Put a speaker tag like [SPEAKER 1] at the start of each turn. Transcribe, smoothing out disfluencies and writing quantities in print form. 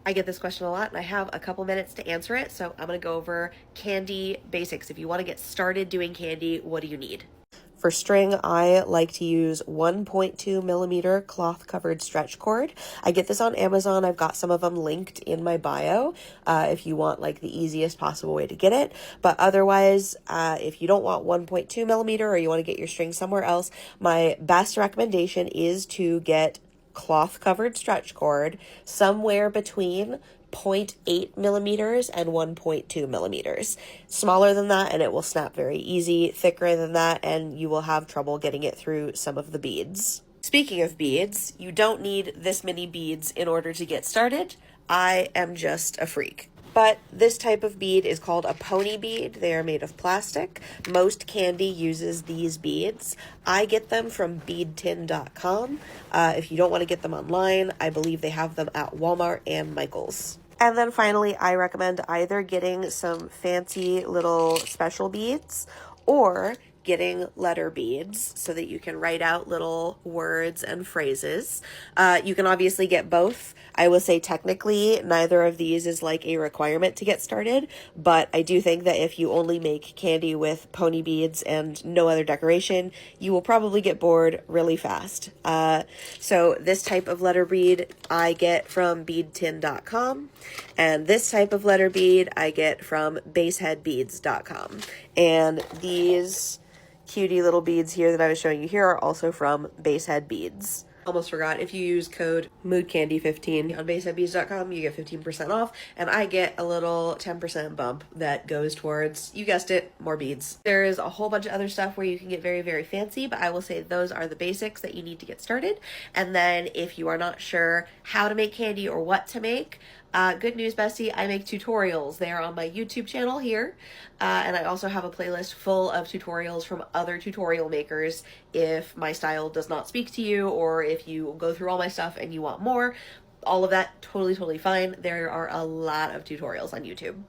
[SPEAKER 1] I get this question a lot and I have a couple minutes to answer it, so I'm going to go over candy basics. If you want to get started doing candy, what do you need? For string, I like to use 1.2 millimeter cloth covered stretch cord. I get this on Amazon. I've got some of them linked in my bio if you want like the easiest possible way to get it. But otherwise, if you don't want 1.2 millimeter or you want to get your string somewhere else, my best recommendation is to get cloth covered stretch cord somewhere between 0.8 millimeters and 1.2 millimeters. Smaller than that and it will snap very easy. Thicker than that and you will have trouble getting it through some of the beads. Speaking of beads, you don't need this many beads in order to get started. I am just a freak. But this type of bead is called a pony bead. They are made of plastic. Most candy uses these beads. I get them from beadtin.com. If you don't want to get them online, I believe they have them at Walmart and Michael's. And then finally, I recommend either getting some fancy little special beads or getting letter beads so that you can write out little words and phrases. You can obviously get both. I will say technically neither of these is like a requirement to get started, but I do think that if you only make candy with pony beads and no other decoration, you will probably get bored really fast. So this type of letter bead I get from beadtin.com, and this type of letter bead I get from baseheadbeads.com. And these cutie little beads here that I was showing you here are also from Basehead Beads. Almost forgot, if you use code moodcandy15 on baseheadbeads.com, you get 15% off, and I get a little 10% bump that goes towards, you guessed it, more beads. There is a whole bunch of other stuff where you can get very, very fancy, but I will say those are the basics that you need to get started. And then if you are not sure how to make candy or what to make, good news, bestie, I make tutorials. They are on my YouTube channel here, and I also have a playlist full of tutorials from other tutorial makers if my style does not speak to you, or if you go through all my stuff and you want more. All of that, totally fine. There are a lot of tutorials on YouTube.